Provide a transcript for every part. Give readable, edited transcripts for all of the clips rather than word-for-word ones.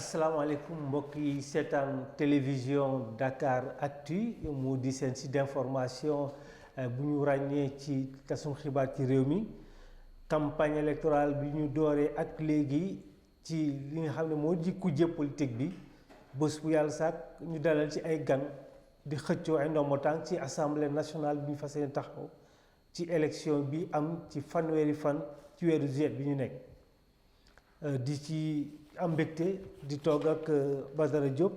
asalaamaaleykum mbokk yi seetaan télévision Dakar Actu mu di seen site d'information bu ñu ràññee ci tasum xibaar ci réew mi campagne électorale bi ñu dooree ak léegi ci li nga xam ne moo di kujje politique bi bés bu yàlla sàkk ñu dalal ci ay gan di xëccoo ay ndombo tànk ci assemblée nationale bi ñu fas yéene taxaw ci élection bi am ci fanweeri fan ci weeru juillet bi ñu nekk di ci am mbégte di toog ak Badara Diop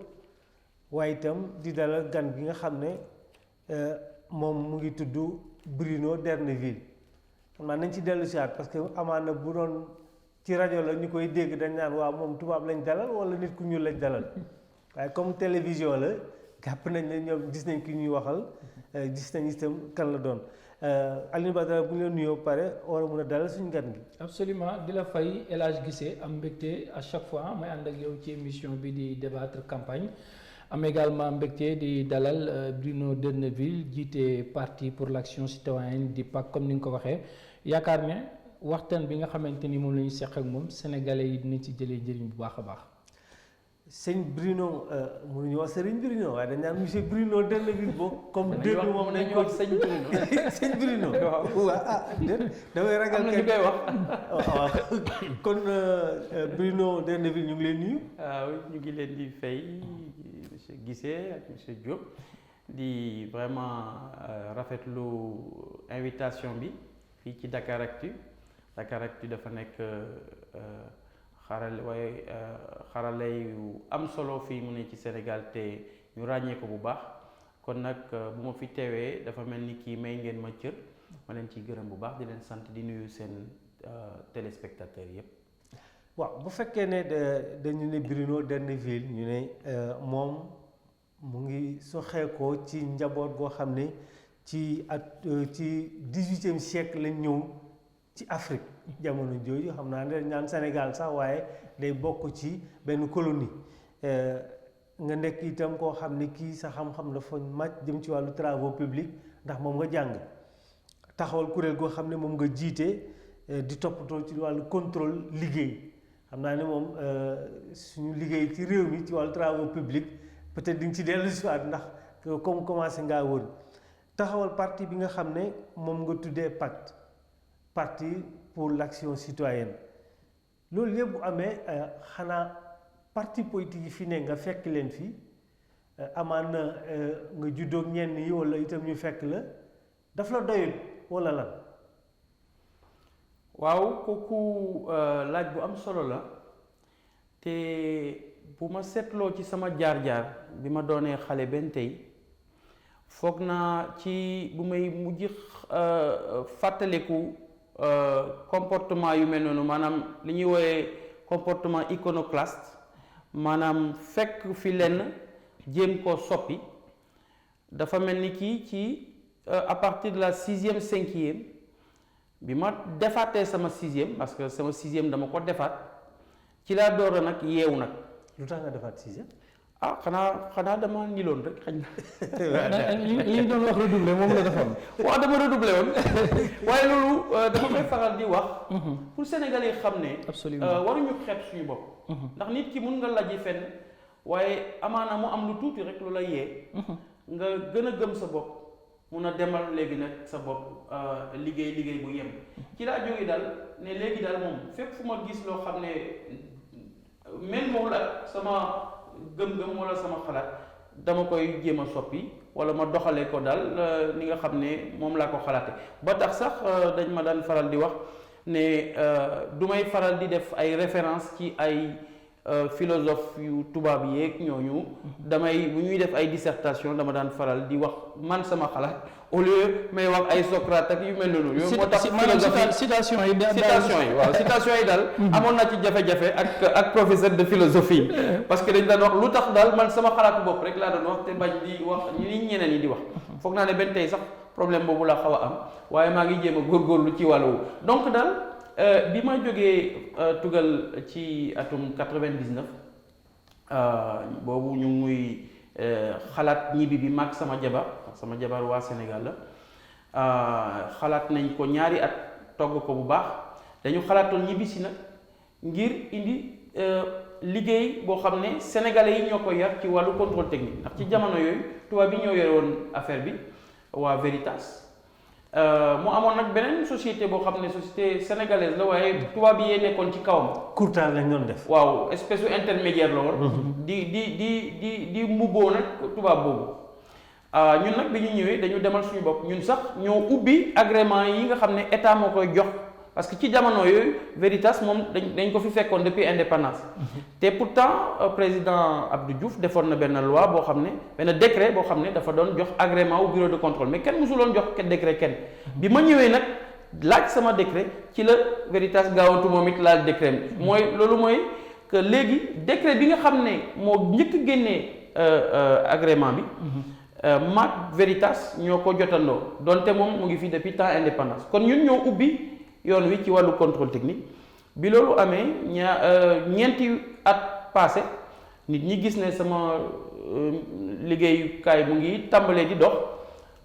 waaye itam di dalal gan gi nga xam ne moom mu ngi tudd Bruno D'erneville xam naa nañ ci dellu si waat parce que amaana bu doon ci rajo la ñu koy dégg dañ naan waaw moom tubaab lañ dalal wala nit ku ñuul lañ dalal waaye comme télévision la jàpp nañ ne ñoom gis nañ ki ñuy waxal gis nañ itam kan la doon Alioune Badara bu ñu la nuyoo pare war a mun a dalal suñu gan gi. absolument di la fay El Hadj Guissé am mbégte à chaque fois may ànd ak yow ci émission bi di débattre campagne am également mbégte di dalal Bruno D'erneville jiite parti pour l'action citoyenne di PAC comme ni nga ko waxee yaakaar ne waxtaan bi nga xamante ni moom la ñu seq ak moom sénégalais yi dinañ ci jëlee njëriñ bu baax a baax. sëñ Bruno mënuñu wax sëriñ Bruno waaye dañ naan monsieur Bruno D'erneville boobu comme dégg moom nañ ko sëñ Bruno sëñ Bruno waaw damay ragal am na ñu koy wax waaw kon Bruno D'erneville ñu ngi leen nuyu. waaw ñu ngi leen di fay monsieur Guissé ak monsieur Diop di vraiment rafetlu invitation bi fii ci Dakar Actu dafa nekk xarale yu am solo fii mu ne ci Sénégal te ñu ràññee ko bu baax kon nag bu ma fi teewee dafa mel ni kii may ngeen ma cër ma leen ciy gërëm bu baax di leen sant di nuyu seen téléspectateurs yépp waaw bu fekkee ne dañu ne Bruno D'erneville ñu ne moom mu ngi soxeekoo ci njaboot goo xam ne ci 18e siècle lañ ñëw ci Afrique jamono jooju xam naa ne ñaan Sénégal sax waaye day bokk ci benn colonie nga nekk itam koo xam ne kii sa xam-xam dafa màcc jëm ci wàllu travaux publics ndax moom nga jàng taxawal kuréel goo xam ne moom nga jiite di toppatoo ci wàllu contrôle liggéey xam naa ne moom suñu liggéey ci réew mi ci wàllu travaux publics peut-être di nga ci dellu si waat ndax comme commencé ngaa wër taxawal parti bi nga xam ne moom nga tuddee PAC parti pour l'action citoyenne loolu yëpp bu amee xanaa parti politique yi fi ne nga fekk leen fi amaan na nga juddoog ñenn yi wala itam ñu fekk la daf la doyul wala lan. waaw kooku laaj bu am solo la te bu ma seetloo ci sama jaar-jaar bi ma doonee xale benn tey foog naa ci bu may mujj fàttaliku comportement yu mel noonu maanaam li ñuy wooyee comportement iconoclaste maanaam fekk fi lenn jéem koo soppi dafa mel ni kii ci à partir de la 6e 5e bi ma defaatee sama 6e parce que sama 6e dama ko defaat ci laa door a nag yeewu nag. lu tax nga defaat 6e. xanaa dama niloon rek xañ na. li doon wax redoublé moom la defoon. waaw dama redoublé woon waaye loolu dama koy faral di wax. pour Sénégalais xam ne. absolument waruñu xeeb suñu bopp. ndax nit ki mun nga lajji fenn waaye amaana mu am lu tuuti rek lu la yee. nga gën a gëm sa bopp mun a demal léegi nag sa bopp liggéey bu yem. ci laa jógee daal ne léegi daal moom fépp fu ma gis loo xam ne mel moom la sama. gëm-gëm wala sama xalaat dama koy jéem a soppi wala ma doxalee ko daal ni nga xam ne moom laa ko xalaate ba tax sax dañ ma daan faral di wax ne du may faral di def ay référence ci ay philosophe yu tubaab yeeg ñooñu damay bu ñuy def ay dissertation dama daan faral di wax man sama xalaat au lieu may wax ay Socrate ak yu mel noonu. yooyu moo tax citation yi daal amoon naa ci jafe-jafe ak professeur de philosophie parce que dañ daan wax lu tax daal man sama xalaatu bopp rek laa doon wax te bañ di wax ñi ñeneen ñi di wax foog naa ne benn tey sax problème boobu laa xaw a am waaye maa ngi jéem a góorgóorlu ci wàllu donc daal bi ma jógee tugal ci atum 99 boobu ñu muy xalaat ñibbi bi mag sama jabar waa Sénégal la xalaat nañ ko ñaari at togg ko bu baax dañu xalaatoon ñibbi si nag ngir indi liggéey boo xam ne sénégalais yi ñoo ko yar ci wàllu contrôle technique ndax ci jamono yooyu tubaab bi ñoo yore woon affaire bi waa Veritas mu amoon nag beneen société boo xam ne société sénégalaise la waaye tubaab yi nekkoon ci kawam. courtage lañ doon def. waaw espèce u intermédiaire la woon. di mbubboo nag tubaab boobu. ñun nag bi ñu ñëwee dañu demal suñu bopp ñun sax ñoo ubbi agrément yi nga xam ne état moo koy jox parce que ci jamono yooyu Veritas moom dañ ko fi fekkoon depuis indépendance. te pourtant président Abdou Diouf defoon na benn loi boo xam ne benn décret boo xam ne dafa doon jox agrément au bureau de contrôle mais kenn mësuloon jox kenn décret kenn. bi ma ñëwee nag laaj sama décret ci la Veritas gaawantu moom it laal décret mooy loolu mooy que léegi décret bi nga xam ne moo njëkk génnee agrément bi. maag Veritas ñoo ko jotandoo donte moom mu ngi fi depuis temps indépendance kon ñun ñoo ubbi yoon wi ci wàllu contrôle technique bi loolu amee ñeenti at passé nit ñi gis ne sama liggéeyukaay mu ngi tàmbalee di dox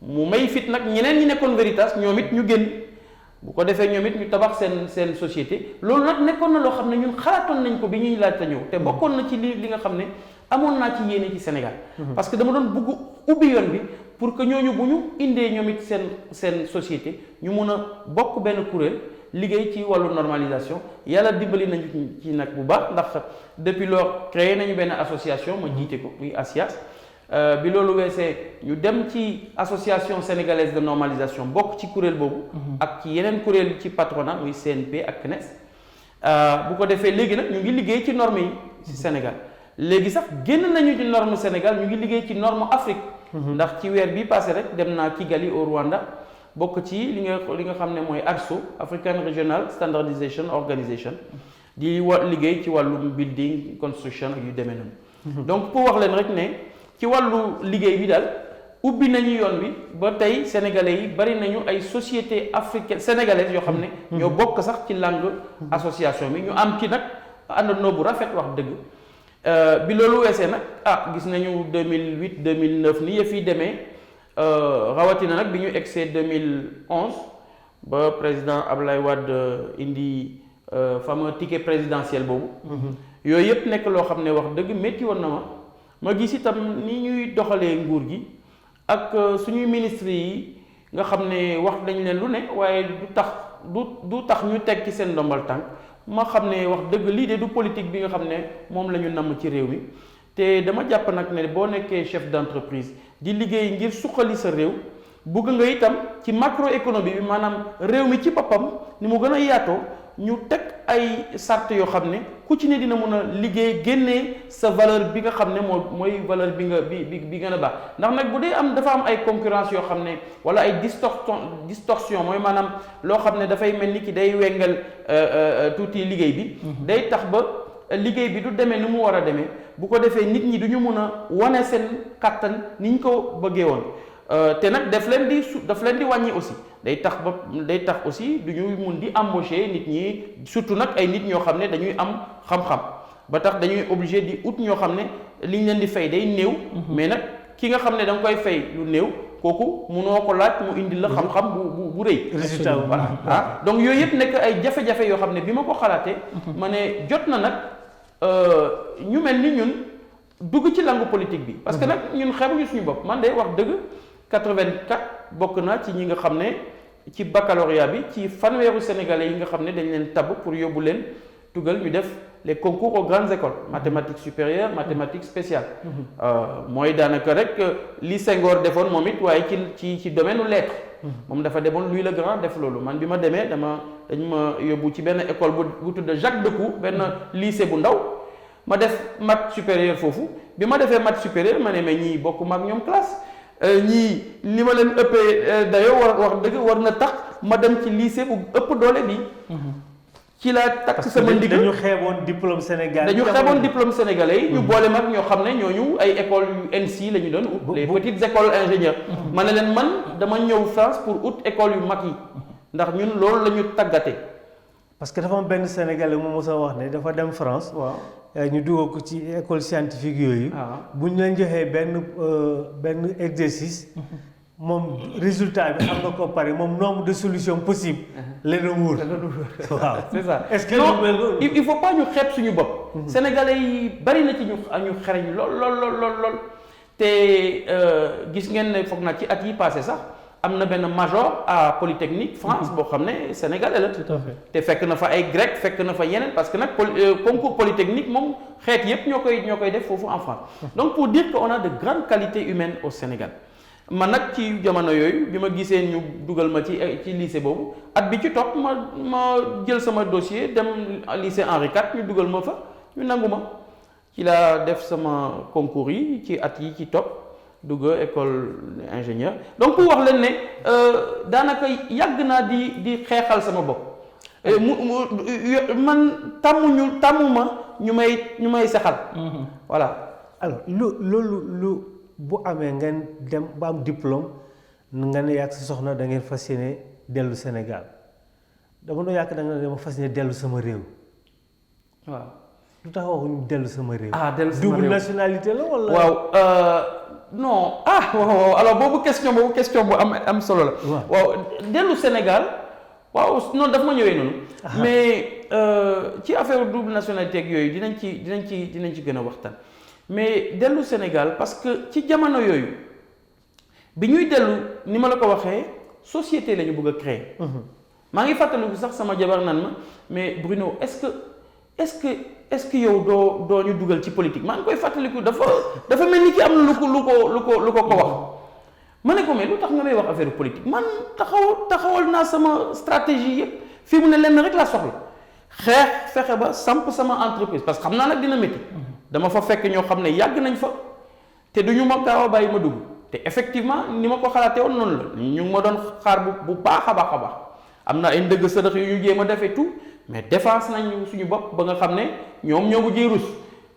mu may fit nag ñeneen ñi nekkoon Veritas ñoom it ñu génn bu ko defee ñoom it ñu tabax seen société loolu nag nekkoon na loo xam ne ñun xalaatoon nañ ko bi ñuy laaj ta ñëw te bokkoon na ci li nga xam ne amoon naa ci yéene ci Sénégal parce que dama doon bugg ubbi yoon bi pour que ñooñu bu ñu indee ñoom it seen société ñu mun a bokk benn kuréel liggéey ci wàllu normalisation yàlla dimbali nañu ci nag bu baax ndax depuis lors créé nañu benn association ma jiite ko muy ASIAS bi loolu weesee ñu dem ci association sénégalaise de normalisation bokk ci kuréel boobu ak ci yeneen kuréel ci patronat muy CNP ak CNES bu ko defee léegi nag ñu ngi liggéey ci normes yi ci Sénégal léegi sax génn nañu ci norme Sénégal ñu ngi liggéey ci norme Afrique ndax ci weer bi passé rek dem naa Kigali au Rwanda bokk ci li nga xam ne mooy ARSO African Regional Standardization Organization di liggéey ci wàllu building construction ak yu demee noonu donc pour wax leen rek ne ci wàllu liggéey bi daal ubbi nañu yoon bi ba tey sénégalais yi bari nañu ay société africaine sénégalaise yoo xam ne ñoo bokk sax ci langue association bi ñu am ci nag àndandoo bu rafet wax dëgg bi loolu weesee nag gis nañu 2008 2009 ni yëf yi demee rawatina nag bi ñu egsee 2011 ba président Ablaye Wade indi fameux ticket présidentiel boobu yooyu yëpp nekk loo xam ne wax dëgg métti woon na ma gis itam ni ñuy doxalee nguur gi ak suñuy ministres yi nga xam ne wax dañ leen lu ne waaye du tax ñu teg ci seen ndombal tànk ma xam ne wax dëgg lii de du politique bi nga xam ne moom la ñu namm ci réew mi te dama jàpp nag ne boo nekkee chef d'entreprise di liggéey ngir suqali sa réew bugg nga itam ci macroéconomie bi maanaam réew mi ci boppam ni mu gën a yaatoo ñu teg ay sart yoo xam ne ku ci ne dina mun a liggéey génnee sa valeur bi nga xam ne mooy valeur bi gën a baax ndax nag bu dee dafa am ay concurrence yoo xam ne wala ay distorsion mooy maanaam loo xam ne dafay mel ni ki day wengal tuuti liggéey bi day tax ba liggéey bi du demee ni mu war a demee bu ko defee nit ñi du ñu mun a wane seen kàttan ni ñu ko bëggee woon te nag daf leen di wàññi aussi day tax aussi du ñu mun di embaucher nit ñi surtout nag ay nit ñoo xam ne dañuy am xam-xam ba tax dañuy obligé di ut ñoo xam ne liñ leen di fay day néew mais nag ki nga xam ne da nga koy fay lu néew kooku munoo ko laaj mu indi la xam-xam bu rëy résultat voilà donc yooyu yëpp nekk ay jafe-jafe yoo xam ne bi ma ko xalaatee ma ne jot na nag ñu mel ni ñun dugg ci langue politique bi parce que nag ñun xeebuñu suñu bopp man de wax dëgg 84 bokk naa ci ñi nga xam ne ci baccalauréat bi ci fanweeru sénégalais yi nga xam ne dañ leen tabb pour yóbbu leen tugal ñu def les concours aux grandes écoles mathématiques supérieures mathématiques spéciales mooy daanaka rek li Senghor defoon moom it waaye ci domaine u lettres moom dafa demoon Louis le Grand def loolu man bi ma demee dañ ma yóbbu ci benn école bu tudd Jacques Decoux benn lycée bu ndaw ma def maths supérieur foofu bi ma defee maths supérieur ma ne mais ñii bokk mag ñoom classe ñii li ma leen ëppee dayoo wax dëgg war na tax ma dem ci lycée bu ëpp doole bi ci laa takk sama ndigg dañu xeeboon diplôme sénégalais yi ñu boole mag ñoo xam ne ñooñu ay école yu NC la ñu doon ut les petites écoles ingénieurs ma ne leen man dama ñëw France pour ut école yu mag yi ndax ñun loolu la ñu tàggate parce que dafa am benn sénégalais mu mos a wax ne dafa dem France waaw ñu dugal ko ci école scientifique yooyu bu ñu leen joxee benn exercice moom résultat bi xam nga ko pare moom nombre de solutions possibles la doon wóor waaw c'est ça est-ce que non il faut pas ñu xeeb suñu bopp sénégalais yi bari na ci ñu xereñ lool te gis ngeen ne foog naa ci at yi passé sax am na benn major à Polytechnique France boo xam ne sénégalais la. tout à fait te fekk na fa ay grec fekk na fa yeneen parce que nag concours Polytechnique moom xeet yépp ñoo koy def foofu en France. donc pour dire que on a de grandes qualités humaines au Sénégal. man nag ci jamono yooyu bi ma gisee ñu dugal ma ci lycée boobu at bi ci topp ma jël sama dossier dem lycée Henri IV ñu dugal ma fa ñu nangu ma ci laa def sama concours yi ci at yi ci topp dugg école ingénieur donc pour wax leen ne daanaka yàgg naa di xeexal sama bopp man tàmmuma ñu may saxal voilà. alors loolu bu amee ngeen dem ba am diplôme nga ne yàgg si soxna da ngeen fas yéene dellu Sénégal dama doon yàgg da nga ne dama fas yéene dellu sama réew. waaw lu tax waxuñu dellu sama réew. dellu sama réew double nationalité la wala. waaw non waaw alors boobu question bu am solo la. waaw dellu Sénégal waaw non daf ma ñëwee noonu. mais ci affaire double nationalité ak yooyu dinañ ci gën a waxtaan. mais dellu Sénégal parce que ci jamono yooyu bi ñuy dellu ni ma la ko waxee société la ñu bëgg a créer. maa ngi fàttaliku sax sama jabar naan ma mais Bruno est-ce que yow doo ñu dugal ci politique maa ngi koy fàttaliku dafa mel ni ki am na lu ko wax. ma ne ko mais lu tax nga may wax affaire politique man taxawal naa sama stratégie yëpp fii mu ne lenn rek laa soxla fexe ba samp sama entreprise parce que xam naa nag dina métti. dama fa fekk ñoo xam ne yàgg nañ fa te du ñu ma gaaw a bàyyi ma dugg te effectivement ni ma ko xalaatee woon noonu la ñu ngi ma doon xaar bu baax a baax am na ay ndëgg sërëx yu ñu jéem a defee tout mais défense nañ suñu bopp ba nga xam ne ñoom ñoo mujjee rus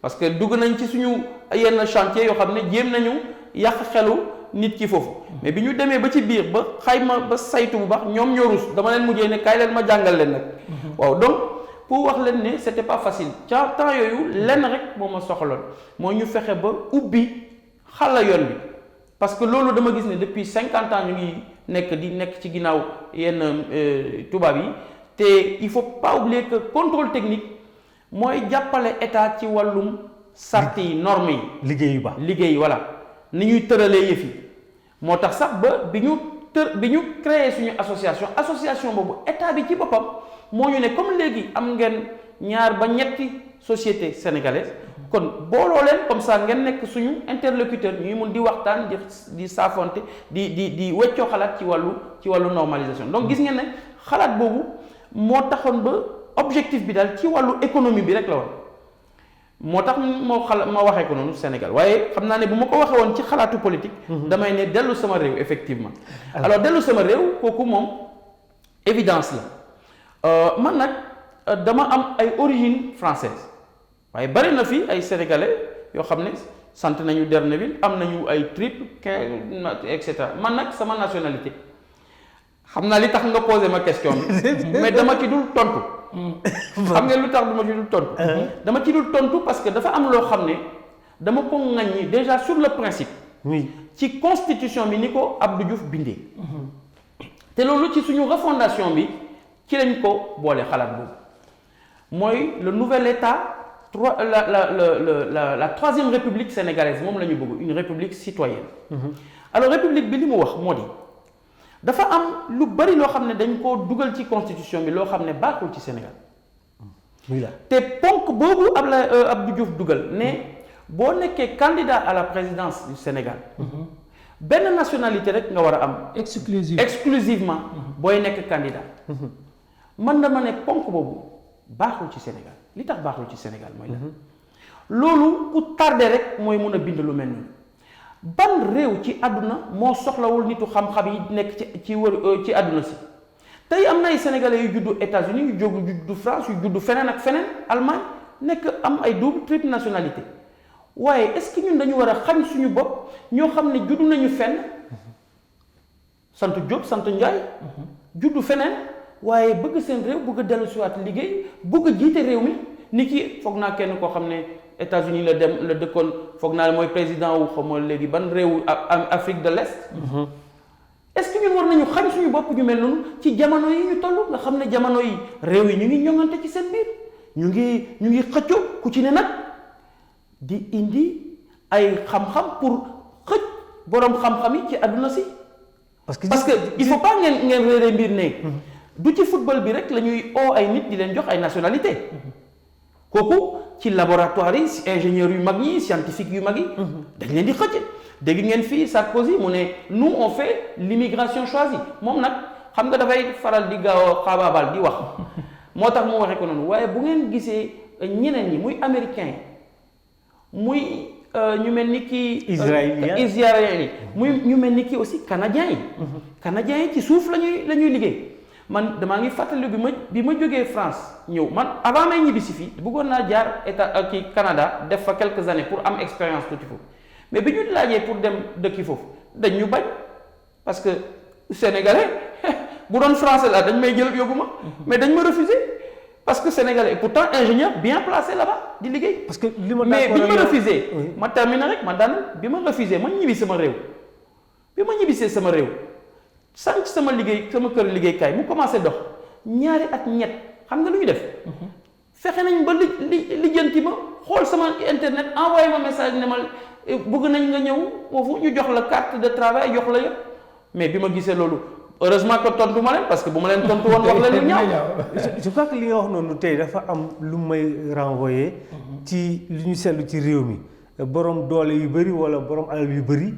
parce que dugg nañ ci suñu yenn chantier yoo xam ne jéem nañu yàq xelu nit ki foofu mais bi ñu demee ba ci biir ba xayma ba saytu bu baax ñoom ñoo rus dama leen mujjee ne kaay leen ma jàngal leen nag waaw donc pour wax leen ne c'était pas facile ca temps yooyu lenn rek moo ma soxaloon moo ñu fexe ba ubbi xala yoon bi parce que loolu dama gis ne depuis 50 ans ñu ngi nekk ci ginnaaw yenn tubaab yi te il faut pas oublier que contrôle technique mooy jàppale état ci wàllum sart yi normes yi. liggéey voilà ni ñuy tëralee yëf yi moo tax sax ba bi ñu créé suñu association boobu état bi ci boppam. moo ñu ne comme léegi am ngeen 2 ba 3 société sénégalaise kon booloo leen comme ça ngeen nekk suñu interlocuteur ñuy mun di waxtaan di saafonte di weccoo xalaat ci wàllu normalisation donc gis ngeen ne xalaat boobu moo taxoon ba objectif bi daal ci wàllu économie bi rek la woon moo tax ma waxee ko noonu Sénégal waaye xam naa ne bu ma ko waxee woon ci xalaatu politique damay ne dellu sama réew effectivement alors dellu sama réew kooku moom évidence la man nag dama am ay origine française waaye bari na fi ay sénégalais yoo xam ne sant nañu Derneville am nañu ay triple et cetera man nag sama nationalité xam naa li tax nga posé ma question bi mais dama ci dul tontu. xam nga lu tax dama ci dul tontu. dama ci dul tontu parce que dafa am loo xam ne dama ko ŋaññi déjà sur le principe. oui ci constitution bi ni ko Abdou Diouf bindee. te loolu ci suñu refondation bi. ci lañ ko boole xalaat boobu mooy le nouvel état la 3e république sénégalaise moom la ñu bëgg une république citoyenne. alors république bi li mu wax moo di dafa am lu bari loo xam ne dañ koo dugal ci constitution bi loo xam ne baaxul ci Sénégal. te ponk boobu Abdou Diouf dugal ne boo nekkee candidat à la présidence du Sénégal. benn nationalité rek nga war a am. exclusivement booy nekk candidat. man dama ne ponk boobu baaxul ci Sénégal li tax baaxul ci Sénégal mooy la loolu ku tardé rek mooy mun a bind lu mel nii ban réew ci àdduna moo soxlawul nitu xam-xam yi nekk ci àdduna si tey am na ay sénégalais yu juddu États-Unis yu juddu France yu juddu feneen ak feneen Allemagne nekk am ay double triple nationalité waaye est-ce que ñun dañu war a xañ suñu bopp ñoo xam ne juddu nañu fenn sant Diop sant Ndiaye juddu feneen waaye bëgg seen réew bëgg a dellu siwaat liggéey bëgg a jiite réew mi ni ki foog naa kenn koo xam ne États-Unis la dëkkoon foog naa mooy président wu xam nga léegi ban réewu Afrique de l'Est. est-ce que ñun war nañu xañ suñu bopp ñu mel noonu ci jamono yi ñu toll nga xam ne jamono yi réew yi ñu ngi ñoŋante ci seen biir ñu ngi xëccoo ku ci ne nag di indi ay xam-xam pour xëcc boroom xam-xam yi ci àdduna si. parce que il faut pas ngeen réere mbir ne du ci football bi rek la ñuy oo ay nit di leen jox ay nationalité kooku ci laboratoire yi ingénieurs yu mag yi scientifique yu mag yi dañ leen di xëcc dégg ngeen fii Sarkozy mu ne nous on fait l'immigration choisie moom nag xam nga dafay faral di gaaw a xaabaabal di wax moo tax mu waxee ko noonu waaye bu ngeen gisee ñeneen ñi muy américain muy ñu mel ni kii israélien yi muy ñu mel ni kii aussi canadien yi ci suuf la ñuy liggéey man damaa ngi fàttali bi ma jógee France ñëw man avant may ñibbi si fii bëggoon naa jaar état kii Canada def fa quelques années pour am expérience tuuti foofu mais bi ñu laajee pour dem dëkki foofu dañ ñu bañ parce que sénégalais bu doon français la dañ may jël yóbbu ma mais dañ ma refusé parce que sénégalais et pourtant ingénieur bien placé là-bas di liggéey. parce que li ma mais bi ñu ma refusé. ma terminé rek ma daan bi ma refusé ma ñibbi sama réew. bi ma ñibbisee sama réew sànq sama liggéey sama kër liggéeykaay mu commencé dox ñaari at ñett xam nga lu ñu def. fexe nañ ba lijjanti ma xool sama internet envoyé ma message ne ma bëgg nañ nga ñëw foofu ñu jox la carte de travail jox la yëpp mais bi ma gisee loolu. heureusement que tontu ma leen parce que bu ma leen tontu woon wax la lu ñaaw. je crois que li nga wax noonu tey dafa am lu may renvoyer ci li ñu seetlu ci réew mi borom doole yu bëri wala borom alal yu bëri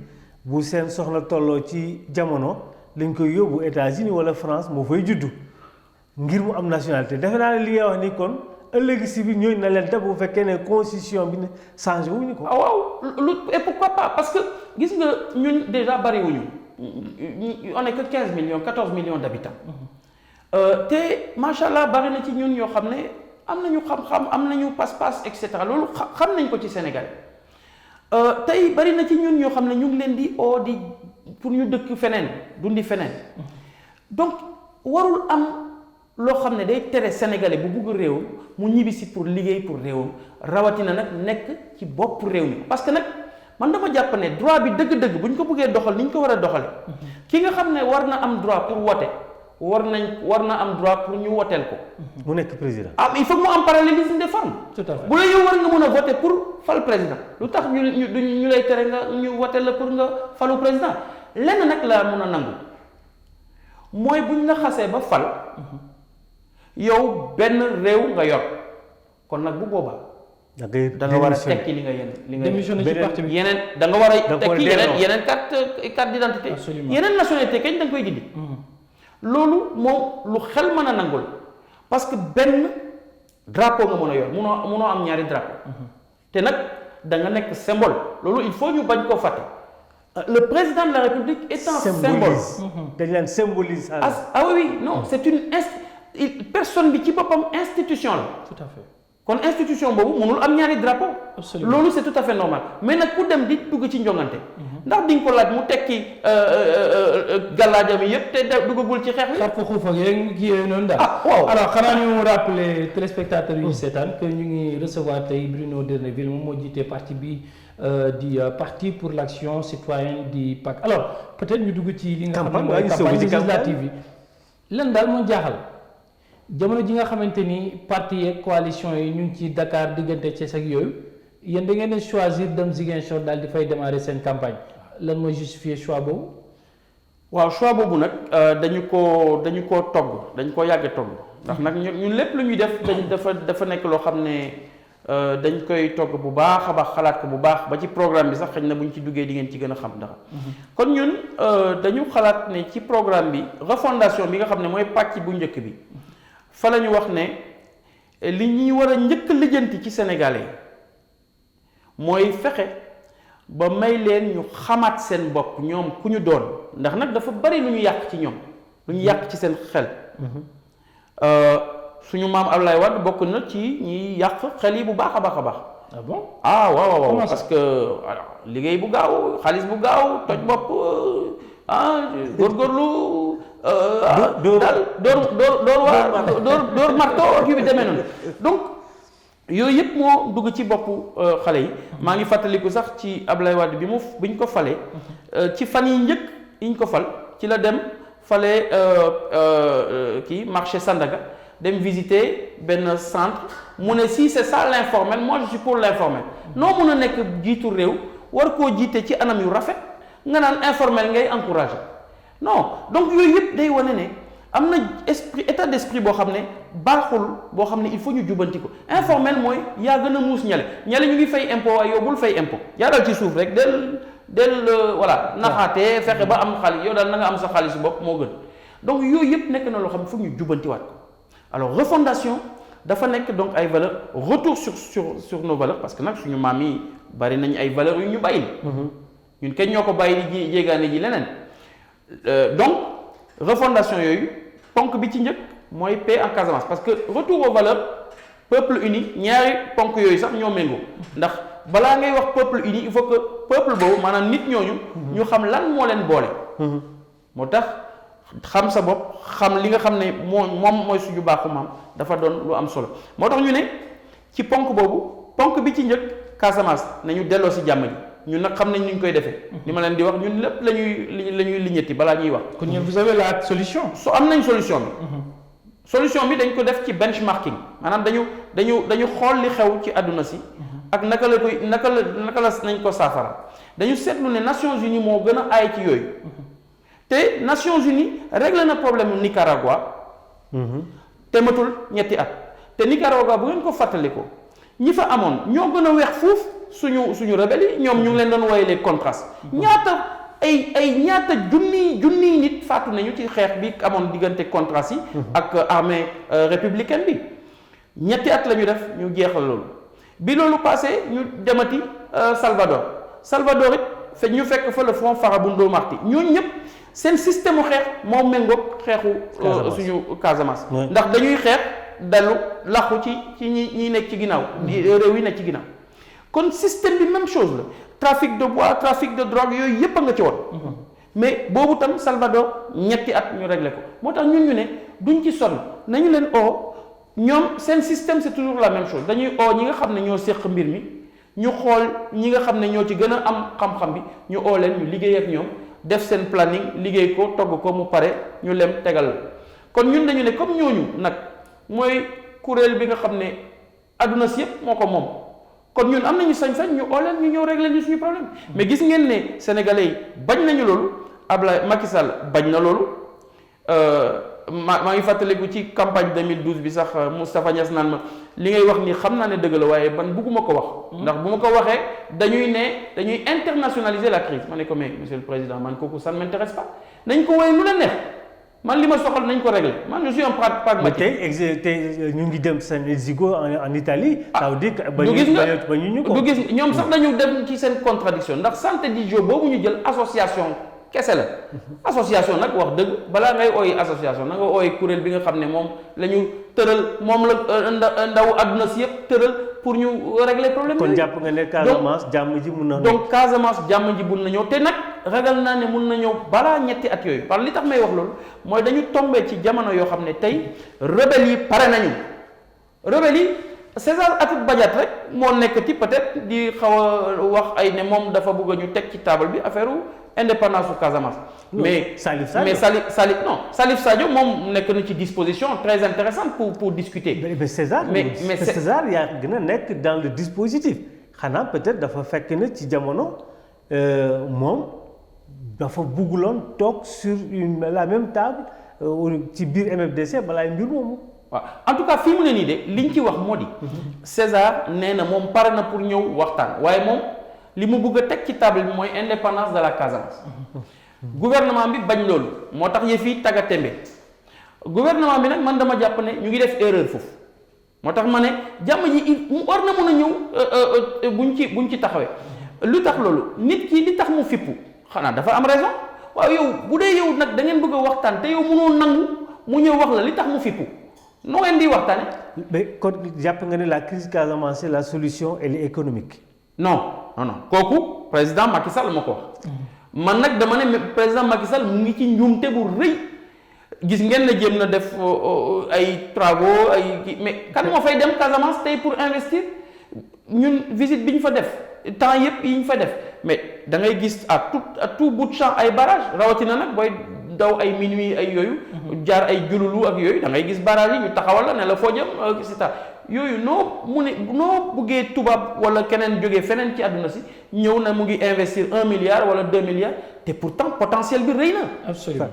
bu seen soxla tolloo ci jamono lañ koy yóbbu États-Unis wala France moo fay juddu ngir mu am nationalité defe naa ne li nga wax ni kon ëllëg si bi ñooñu na leen def bu fekkee ne constitution bi ne changé wuñu ko. waaw et pourquoi pas parce que gis nga ñun déjà bariwuñu. on est que 15 millions 14 millions d'habitants te macha allah bari na ci ñun ñoo xam ne am nañu xam-xam am nañu pas-pas et cetera loolu xam nañ ko ci Sénégal tey bari na ci ñun ñoo xam ne ñu ngi leen di oo di pour ñu dëkk feneen dundi feneen donc warul am loo xam ne day tere sénégalais bu bugg réewam mu ñibbisi pour liggéey pour réewam rawatina nag nekk ci bopp réew mi parce que nag. man dama jàpp ne droit bi dëgg-dëgg bu ñu ko bëggee doxal ni ñu ko war a doxale ki nga xam ne war na am droit pour wote war na am droit pour ñu woteel ko. mu nekk président. il faut que mu am parallélisme des formes. tout à fait bu la yow war nga mën a voter pour fal président lu tax ñu lay tere nga ñu woteel la pour nga falu président lenn nag laa mën a nangu mooy buñ la xasee ba fal yow benn réew nga yor kon nag bu boobaa. da nga war a tekki li nga démissionné ci parti bi yeneen da nga war a tekki yeneen carte d'identité yeneen nationalité kañ da nga koy dindi loolu moom lu xel mën a nangul parce que benn drapeau nga mën a yor munoo am ñaari drapeau te nag da nga nekk symbole loolu il faut ñu bañ koo fàtte le président de la République est un symbole dañ leen symbolise oui non c'est une personne bi ci boppam institution la tout à fait kon institution boobu mënul am ñaari drapeau loolu c'est tout à fait normal mais nag ku dem di dugg ci njongante ndax di nga ko laaj mu tekki gàllaajam yi yëpp te duggagul ci xeex bi xar fa xuufa yeeg kii yooyu noonu daal waaw alors xanaa ñu rappeler téléspectateurs yu seetaan que ñu ngi recevoir tey Bruno D'erneville moom moo jiite parti bi di parti pour l'action citoyenne di PAC alors peut-être ñu dugg ci li nga xam ne mooy campagne législative yi lan daal moo jaaxal jamono ji nga xamante ni parti yeeg coalition yi ñu ngi ci Dakar diggante Thiès ak yooyu yéen da ngeen di choisir dem Ziguinchor daal di fay démarrer seen campagne lan mooy justifier choix boobu. waaw choix boobu nag dañu ko togg dañ ko yàgg togg ndax nag ñun lépp lu ñuy def dafa nekk loo xam ne dañ koy togg bu baax a baax xalaat ko bu baax ba ci programme bi sax xëy na bu ñu ci duggee di ngeen ci gën a xam dara. kon ñun dañu xalaat ne ci programme bi refondation bi nga xam ne mooy pàcc bu njëkk bi. fa la ñu wax ne li ñuy war a njëkk lijjanti ci Sénégalais mooy fexe ba may leen ñu xamaat seen bopp ñoom ku ñu doon ndax nag dafa bari lu ñu yàq ci ñoom lu ñu yàq ci seen xel suñu maam Abdoulaye Wade bokk na ci ñiy yàq xel yi bu baax a baax a baax. ah bon waaw parce que liggéey bu gaaw xaalis bu gaaw toj bopp góorgóorlu door marto kii bi demee noonu donc yooyu yëpp moo dugg ci boppu xale yi maa ngi fàttaliku sax ci Ablaye Wade bi ñu ko falee ci fan yi njëkk yi ñu ko fal ci la dem fale kii marché Sandaga dem visiter benn centre mu ne si c'est ça l'informel moi je suis pour l'informel noo mun a nekk jiitu réew war koo jiite ci anam yu rafet nga naan informel ngay encourager non donc yooyu yëpp day wane ne am na état d'esprit boo xam ne baaxul boo xam ne il faut ñu jubanti ko informel mooy yaa gën a muus ñale ñu ngi fay impôt waaye yow bul fay impôt yaa dal ci suuf rek del voilà naxaatee fexe ba am xaalis yow daal na nga am sa xaalis bopp moo gën donc yooyu yëpp nekk na loo xam ne foog ñu jubantiwaat ko alors refondation dafa nekk donc ay valeurs retour sur nos valeurs parce que nag suñu maam yi bari nañ ay valeurs yu ñu bàyyi ñun kenn ñoo ko bàyyi di jéegaane ji leneen donc refondation yooyu ponk bi ci njëkk mooy paix en Casamance parce que retour aux valeurs peuple uni ñaari ponk yooyu sax ñoo méngoo ndax balaa ngay wax peuple uni il faut que peuple boobu maanaam nit ñooñu ñu xam lan moo leen boole moo tax xam sa bopp xam li nga xam ne moom mooy suñu baaxu maam dafa doon lu am solo moo tax ñu ne ci ponk boobu ponk bi ci njëkk Casamance nañu delloo si jàmm ji ñun nag xam nañ ni ñu koy defee li ma leen di wax ñun lépp la ñuy liñetti balaa ñuy wax kon ñun vous avez la solution am nañ solution bi solution bi dañ ko def ci benchmarking maanaam dañu xool li xew ci àdduna si ak naka la nañ ko saafara dañu seetlu ne Nations Unies moo gën a aay ci yooyu te Nations Unies réglé na problème Nicaragua te matul ñetti at te Nicaragua bu ngeen ko fàttali ko ñi fa amoon ñoo gën a weex fuuf suñu rebelle yi ñoom ñu ngi leen doon wooye les contras ñaata ñaata junniy nit faatu nañu ci xeex bi amoon diggante contras yi ak armée républicaine bi ñetti at la ñu def ñu jeexal loolu bi loolu passé ñu demati Salvador it ñu fekk fa le front Farabundo Martí ñooñu ñëpp seen système u xeex moo méngoog xeexu suñu Casamance ndax dañuy xeex dalu làqu ci ñi nekk ci ginnaaw réew yi nekk ci ginnaaw kon système bi même chose la trafic de bois trafic de drogue yooyu yépp a nga ci woon mais boobu tam Salvador ñetti at ñu réglé ko moo tax ñun ñu ne duñ ci sonn nañu leen ñoom seen système c'est toujours la même chose dañuy ñi nga xam ne ñoo séq mbir mi ñu xool ñi nga xam ne ñoo ci gën a am xam-xam bi ñu leen ñu liggéey ak ñoom def seen planning liggéey ko togg ko mu pare ñu lem tegal la kon ñun dañu ne comme ñooñu nag mooy kuréel bi nga xam ne adduna si yëpp moo ko moom kon ñun am nañu sañ-sañ ñu leen ñu ñëw régler ñu suñu problème mais gis ngeen ne sénégalais yi bañ nañu loolu Macky Sall bañ na loolu maa ngi fàttaliku ci campagne 2012 bi sax Moustapha Niass naan ma li ngay wax ni xam naa ne dëgg la waaye ban bugguma ko wax ndax bu ma ko waxee dañuy internationaliser la crise ma ne ko mais monsieur le président man kooku ça ne m'intéresse pas nañ ko woye lu la neex man li ma soxal nañ ko régler man je suis un pragmatique. tey ñu ngi dem San Egidio en Italie. ça veut dire que ba ñu ko du gis ñoom sax dañu dem ci seen contradiction ndax San Egidio boobu ñu jël association kese la association nag wax dëgg balaa ngay ooyi association na nga ooyi kuréel bi nga xam ne moom la ñu tëral moom la ndaw àdduna si yëpp tëral pour ñu régler problème kon jàpp nga ne Casamance jàmm ji mun na donc Casamance jàmm ji mun na ñëw te nag ragal naa ne mun na ñëw balaa ñetti at yooyu parce que li tax may wax loolu mooy dañu tombé ci jamono yoo xam ne tey rebelles yi pare nañu rebelles yi César Atoute Badiate rek moo nekkati peut-être di xaw a wax ay ne moom dafa bëgg ñu teg ci table bi affaire indépendance su Casamance. mais Salif Sadio moom nekk na ci disposition très intéressante pour discuter. mais César yaa gën a nekk dans le dispositif xanaa peut-être dafa fekk na ci jamono moom dafa bëgguloon toog sur la même table ci biir MFDC balaay mbir moomu. waaw en tout cas fii mu ne nii de liñ ci wax moo di. César nee na moom pare na pour ñëw waxtaan waaye moom. li mu bëgg a teg ci table bi mooy indépendance de la Casamance gouvernement bi bañ loolu moo tax yëf yi tagga tembe gouvernement bi nag man dama jàpp ne ñu ngi def erreur foofu moo tax ma ne jàmm ji mu war na mën a ñëw buñ ci taxawee lu tax loolu nit ki li tax mu fippu xanaa dafa am raison waaw yow bu dee yow nag da ngeen bëgg a waxtaan te yow mënoo nangu mu ñëw wax la li tax mu fippu noo ngeen di waxtaane mais kon jàpp nga ne la crise Casamance la solution elle est économique. non kooku président Macky Sall moo ko wax man nag dama ne président Macky Sall mu ngi ci njuumte bu rëy gis ngeen ne jéem na def ay travaux mais kan moo fay dem Casamance tey pour investir ñun visite bi ñu fa def temps yëpp yi ñu fa def mais da ngay gis à tout bout de champ ay barrage rawatina nag booy daw ay minuit ay yooyu jaar ay jululu ak yooyu da ngay gis barrage yi ñu taxawal la ne la foo jëm et cetera yooyu noo buggee tubaab wala keneen jógee feneen ci àdduna si ñëw na mu ngi investir 1 milliard wala 2 milliards te pourtant potentiel bi rëy na. absolument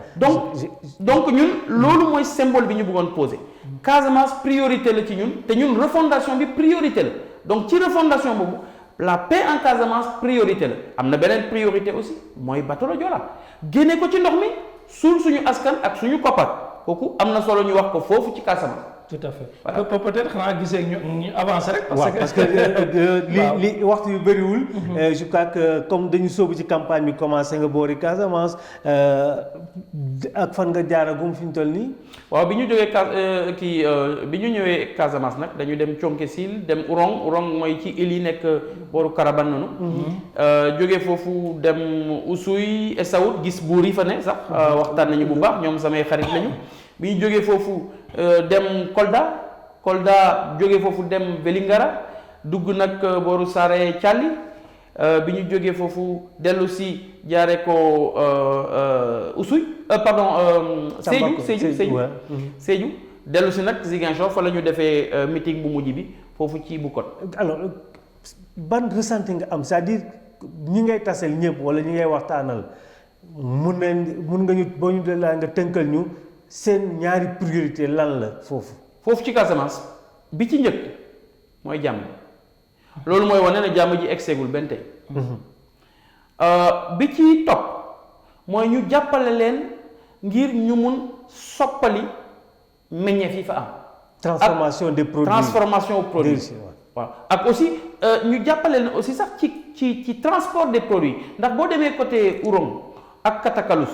donc ñun loolu mooy symbole bi ñu bëggoon poser. Casamance priorité la ci ñun te ñun refondation bi priorité la donc ci refondation boobu la paix en Casamance priorité la am na beneen priorité aussi mooy bateau Joola génne ko ci ndox mi suul suñu askan ak suñu koppar kooku am na solo ñu wax ko foofu ci Casamance. tout à fait voilà. Peut-être xanaa gisee ñu avancer rek. parce que li waxtu yu bëriwul. je crois que comme dañu sóobu ci campagne bi commencé nga boori Casamance ak fan nga jaaragum fi ñu toll nii. waaw bi ñu jógee bi ñu ñëwee Casamance nag dañu dem Thionkesil dem Ourong mooy ci île yi nekk booru Karabane noonu. jógee foofu dem Oussouye Essaout gis buur yi fa ne sax waxtaan nañu bu baax ñoom samay xarit lañu. bi ñu jógee foofu dem Kolda jógee foofu dem Vélingara dugg nag booru Saare Thiali bi ñu jógee foofu dellu si jaare ko Oussouye Sédhiou dellu si nag Ziguinchor fa la ñu defee meeting bu mujj bi foofu ci Bukot. alors ban ressenti nga am c'est-à-dire ñi ngay tasel ñëpp wala ñi ngay waxtaanal mun nga ñu boo ñu laa nga tënkal ñu seen ñaari priorité lan la foofu ci Casamance bi ci njëkk mooy jàmm loolu mooy wane ne jàmm ji egseegul benn tey bi ci topp mooy ñu jàppale leen ngir ñu mun soppali meññeef yi fa am transformation des produits waaw ak aussi ñu jàppale leen aussi sax ci transport des produits ndax boo demee côté Ourong ak Katakalus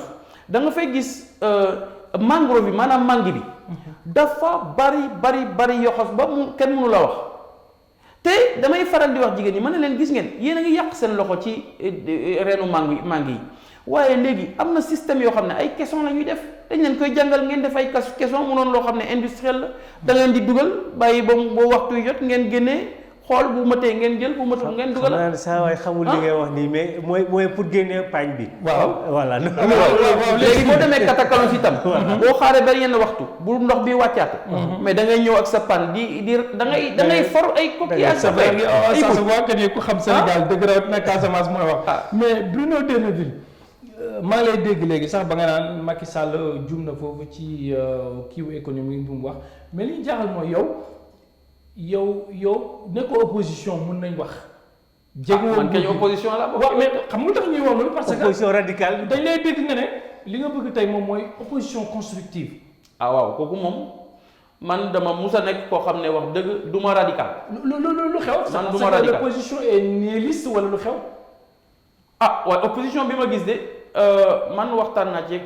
da nga fay gis mangrove bi maanaam mangi bi dafa bari yoxos ba mu kenn mënu la wax te damay faral di wax jigéen ñi ma ne leen gis ngeen yéen a ngi yàq seen loxo ci reenu mangi yi waaye léegi am na système yoo xam ne ay caisson la ñuy def dañ leen koy jàngal ngeen def ay caisson mu noonu loo xam ne industriel la da ngeen di dugal bàyyi ba waxtu yu jot ngeen génnee xool bu matee ngeen jël bu matul ngeen dugal. xam naa saa waay xamul li ngay wax nii mais mooy pour génnee paañ bi. waaw voilà. léegi boo demee Katakalus itam. boo xaaree ba yenn waxtu bu ndox bi wàccaat. mais da ngay ñëw ak sa pan di da ngay for ay coquillage. ça se voit que ni ku xam Sénégal dëgg la na Casamance mooy wax. mais Bruno D'erneville maa ngi lay dégg léegi sax ba nga naan Macky Sall jum na foofu ci kiiwu économique bu mu wax mais li ñu jaaxal mooy yow nekkoo opposition mun nañ wax. man kañ opposition la. waaw mais xam nga tax ñuy wax loolu parce que opposition radicale. dañ lay dégg nga ne li nga bëgg tey moom mooy opposition constructive. waaw kooku moom man dama mus a nekk koo xam ne wax dëgg du ma radical. lu xew. man du ma radical l'opposition est nihiliste wala lu xew. waaye opposition bi ma gis de man waxtaan naa ci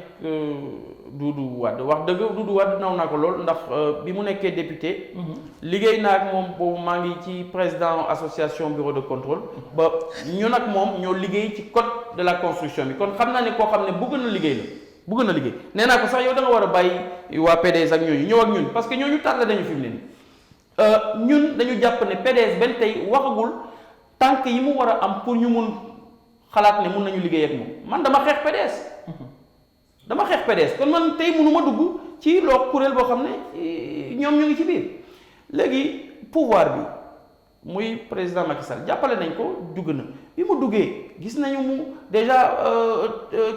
Doudou Wade wax dëgg Doudou Wade naw naa ko lool ndax bi mu nekkee député. liggéey naa ak moom boobu maa ngi ci président association bureau de contrôle. ba ñun ak moom ñoo liggéey ci code de la construction bi kon xam naa ne koo xam ne bëgg na liggéey nee naa ko sax yow da nga war a bàyyi waa PDS ak ñooñu ñëw ak ñun parce que ñooñu tardé dañu fi mu ne nii ñun dañu jàpp ne PDS benn tey waxagul tànk yi mu war a am pour ñu mun xalaat ne mun nañu liggéey ak moom man dama xeex PDS kon man tey mënuma dugg ci loo kuréel boo xam ne ñoom ñu ngi ci biir léegi pouvoir bi muy président Macky Sall jàppale nañ ko dugg na bi mu duggee gis nañu mu déjà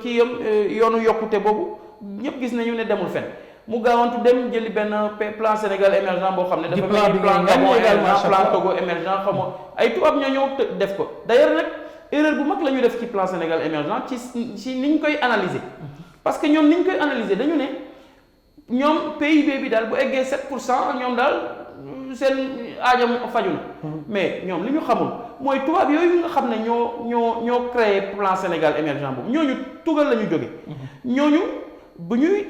ci yoonu yokkute boobu ñëpp gis nañu ne demul fen mu gaawantu dem jëli benn plan Sénégal émergent boo xam ne dafa mel ni plan Gabon émergent plan Togo émergent xam nga ay tubaab ñoo ñëw def ko d'ailleurs nag erreur bu mag la ñu def ci plan Sénégal émergent ci ni ñu koy analyser parce que ñoom ni ñu koy analyser dañu ne ñoom PIB bi daal bu eggee 7% ñoom daal seen aajam faju na mais ñoom li ñu xamul mooy tubaab yooyu nga xam ne ñoo créé plan Sénégal émergent boobu ñooñu tugal la ñu jóge ñooñu bu ñuy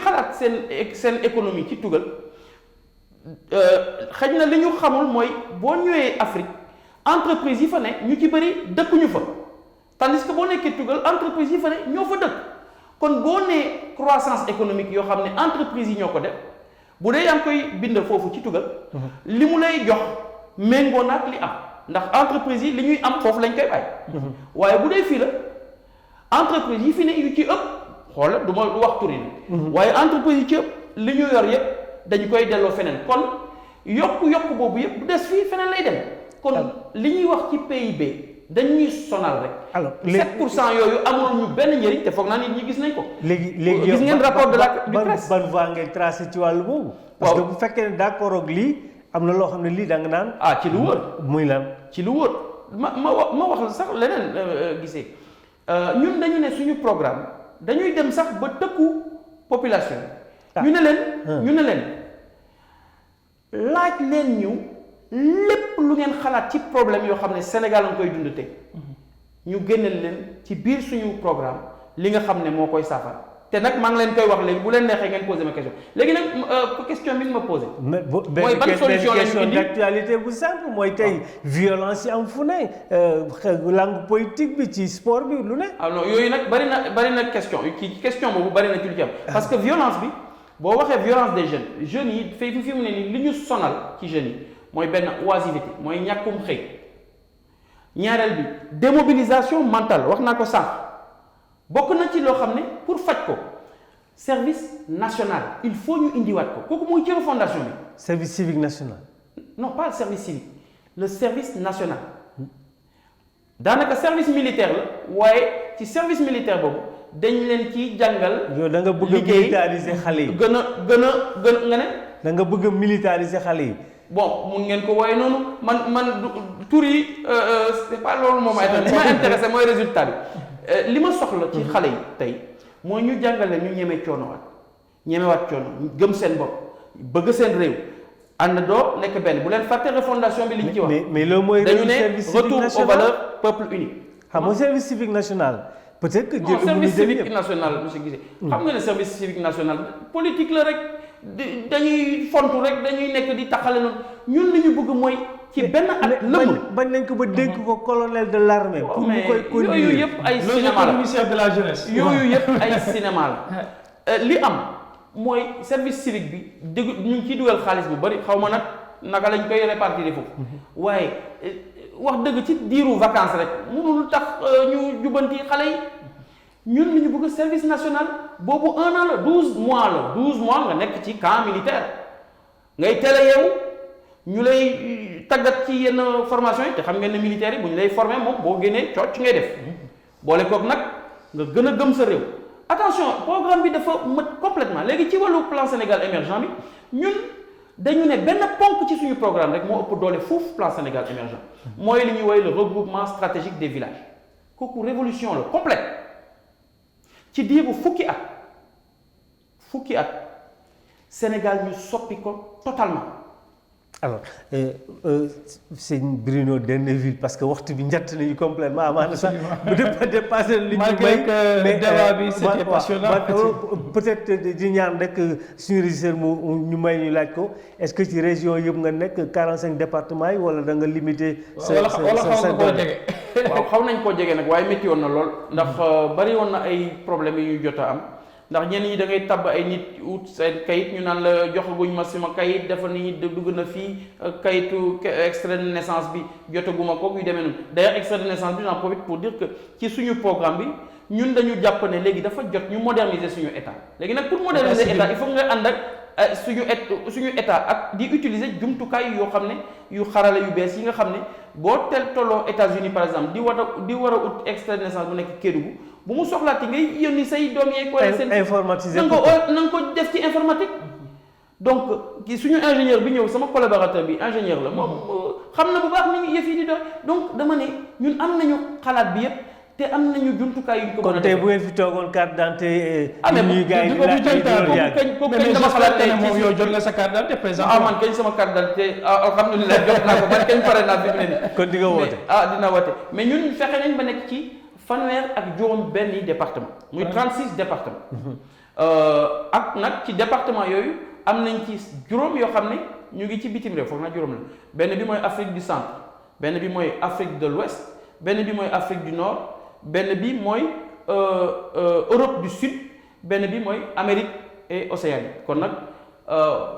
xalaat seen économie ci tugal xëy na li ñu xamul mooy boo ñëwee Afrique entreprise yi fa ne ñu ci bëri dëkkuñu fa tandis que boo nekkee tugal entreprise yi fa ne ñoo fa dëkk kon boo nee croissance économique yoo xam ne entreprise yi ñoo ko def bu dee yaa ngi koy bind foofu ci tugal li mu lay jox méngoo naag li am ndax entreprise yi li ñuy am foofu lañ koy bàyyi waaye bu dee fii la entreprise yi fi ne yu ci ëpp xoola du ma wax turi waaye entreprise yi ci ëpp li ñu yor yëpp dañu koy delloo feneen kon yokku boobu yëpp du des fii feneen lay dem kon li ñuy wax ci PIB dañuy sonal rek. alors 7% yooyu amul ñu benn njëriñ te foog naa nit ñi gis nañ ko. léegi gis ngeen rapport de la du presse. ban voie ngeen tracé ci wàllu boobu. parce que bu fekkee ne d'accord ak lii am na loo xam ne lii da nga naan. ci lu wër. muy lan ci lu wër ma wax la sax leneen gisee ñun dañu ne suñu programme dañuy dem sax ba tëkku population ñu ne leen laaj leen ñu. lépp lu ngeen xalaat ci problème yoo xam ne Sénégal nga koy dund tey ñu génneel leen ci biir suñu programme li nga xam ne moo koy saafara te nag maa ngi leen koy wax léegi bu leen neexee ngeen posé ma question léegi nag question bi nga ma posé. mooy ban solution la ñu indi d'actualité bu simple mooy tey violence yi am fu ne langue politique bi ci sport bi lu ne. non yooyu nag bari na question question boobu bari na ci lu ci am parce que violence bi boo waxee violence des jeunes yi fi mu ne nii li ñu sonal ci jeunes yi. mooy benn oisiveté mooy ñàkkum xëy ñaareel bi démobilisation mentale wax naa ko sànq bokk na ci loo xam ne pour faj ko service national il faut ñu indiwaat ko kooku mooy cëru fondation bi. service civique national. non pas le service civique le service national daanaka service militaire la waaye ci service militaire boobu dañ leen ci jàngal. yow da nga bëgg a militariser xale yi. gën a nga ne. da nga bëgg a militariser xale yi. bon mun ngeen ko wooye noonu man tur yi c'est pas loolu moom ay li ma intéressé mooy résultat bi li ma soxla ci xale yi tey mooy ñu jàngale ñu ñeme ñemewaat coono gëm seen bopp bëgg seen réew ànd doo nekk benn bu leen fàtte refondation bi li ñu ci wax mais loolu mooy dañu ne retour aux valeurs peuple uni xam nga service civique national peut-être que non service civique national monsieur Guissé xam nga ne service civique national politique la rek dañuy fontu rek dañuy nekk di taxale noonu ñun li ñu bëgg mooy ci benn at lëmm bañ nañ ko ba dégg ko colonel de l'armée pour mu koy yooyu yëpp ay cinéma la ministère de la jeunesse yooyu yëpp ay cinéma la li am mooy service civique bi dégg ñu ngi ciy dugal xaalis bu bari xaw ma nag naka lañ koy répartir foofu waaye wax dëgg ci diiru vacances rek mënul tax ñu jubanti xale yi ñun li ñu bëgg service national boobu 1 an la 12 mois la 12 mois nga nekk ci camp militaire ngay teel a yeewu ñu lay tàggat ci yenn formation yi te xam ngeen ne militaire yi bu ñu lay former moom boo génnee cooc ngay def boole kook nag nga gën a gëm sa réew attention programme bi dafa mët complètement léegi ci wàllu plan Sénégal émergent bi ñun dañu ne benn ponk ci suñu programme rek moo ëpp doole foofu plan Sénégal émergent mooy li ñuy woowee le regroupement stratégique des villages kooku révolution la complète ci diiru fukki at Sénégal ñu soppi ko totalement. alors sëñ Bruno Derneville parce que waxtu bi njatt nañu complètement amaana sax bu dépassé li ñu may mais débat bi c'était passionnant peut-être di ñaan rek suñu régisseur ñu may ñu laaj ko est-ce que ci région yëpp nga nekk 45 départements yi wala da nga limité wala xaw nga koo jege waaw xaw nañ koo jege nag waaye métti woon na lool ndax bari woon na ay problèmes yi ñu jot a am ndax ñenn ñi da ngay tabb ay nit ut seen kayit ñu naan la joxaguñ ma sama kayit dafa ni dugg na fii kayitu extrait de naissance bi jotaguma ko yu demee noonu d'ailleurs extrait de naissance bi j'en profite pour dire que ci suñu programme bi ñun dañu jàpp ne léegi dafa jot ñu moderniser suñu état léegi nag pour moderniser état il faut nga ànd ak suñu état ak di utiliser jumtukaay yoo xam ne yu xarala yu bees yi nga xam ne boo tolloo États-Unis par exemple di war a ut extrait de naissance bu nekk Kédougou bu mu soxlaati ngay yónni say doom yeeg wala seen informatisé na nga ko def ci informatique donc suñu ingénieur bi ñëw sama collaborateur bi ingénieur la moom xam na bu baax ni yëf yi di dox donc dama ne ñun am nañu xalaat bi yëpp te am nañu jumtukaay yu ñu ko mën a tey bu ngeen fi toogoon carte d'identité ñuy gars yi kañ dama xalaat tey moom yow jot nga sa carte d'identité président man kañ sama carte d'identité alhamdulilah jot naa ko man kañ pare naa fi mu ne nii kon di nga woote dina woote mais ñun fexe nañ ba nekk ci fanweer ak juróom benn département muy 36 département ak nag ci département yooyu am nañ ci juróom yoo xam ne ñu ngi ci bitim réew foog naa juróom la benn bi mooy Afrique du centre benn bi mooy Afrique de l'ouest benn bi mooy Afrique du nord benn bi mooy Europe du sud benn bi mooy Amérique et Océanie kon nag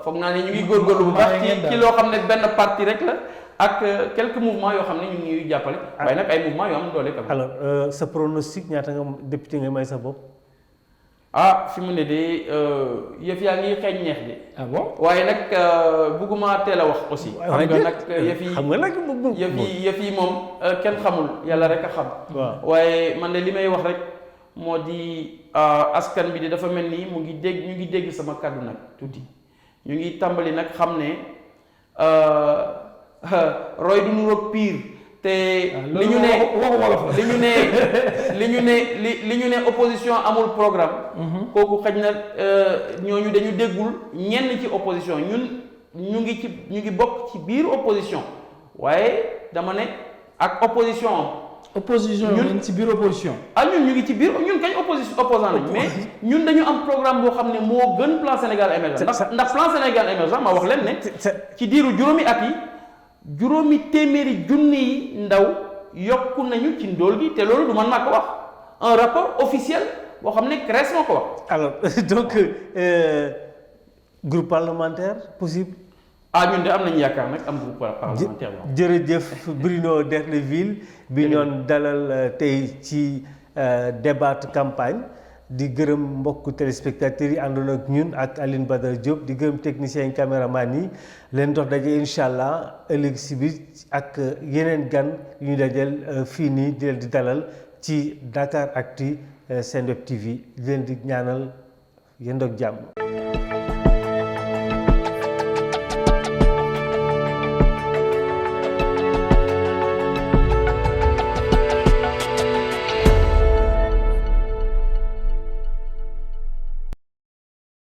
foog naa ne ñu ngi góorgóorlu bu baax ci loo xam ne benn partie rek la ak quelques mouvements yoo xam ne ñu ngi ñuy jàppale waaye nag ay mouvements yoo am doole quand même. alors sa pronostic ñaata nga député nga may sa bopp. fi mu ne de yëf yaa ngi xeeñ neex de. ah bon waaye nag bugguma teel a wax aussi. xam nga nag xam nga nag yëf yi moom kenn xamul yàlla rek a xam. waaye man de li may wax rek moo di askan bi de dafa mel ni ñu ngi dégg sama kàddu nag tuuti ñu ngi tàmbali nag xam ne roy du nuroog pire. te li ñu ne li ñu ne opposition amul programme. kooku xaj na ñooñu dañu déggul ñenn ci opposition ñu ngi bokk ci biir opposition waaye dama ne ak opposition am. opposition ñun ci biir opposition. ñun ñu ngi ci biir ñun kañ opposant lañ mais ñun dañu am programme boo xam ne moo gën plan Sénégal émergent ndax plan Sénégal émergent ma wax leen ne ci diiru juróomi at yi. juróomi téeméeri junni yi ndaw yokku nañu ci ndóol gi te loolu du man maa ko wax un rapport officiel boo xam ne CREES moo ko wax. alors donc groupe parlementaire possible. ñun de am nañu yaakaar nag am groupe parlementaire moom. jërëjëf Bruno D'erneville bi ñoon dalal tey ci débat campagne di gërëm mbokku téléspectateurs yi àndoon ak ñun ak Aline Badara Diop di gërëm technicien caméraman yi leen dox daje incha allah ëllëg si bi ak yeneen gan yu ñu dajal fii nii di leen di dalal ci Dakaractu Senweb TV di leen di ñaanal yéen doog jàmm.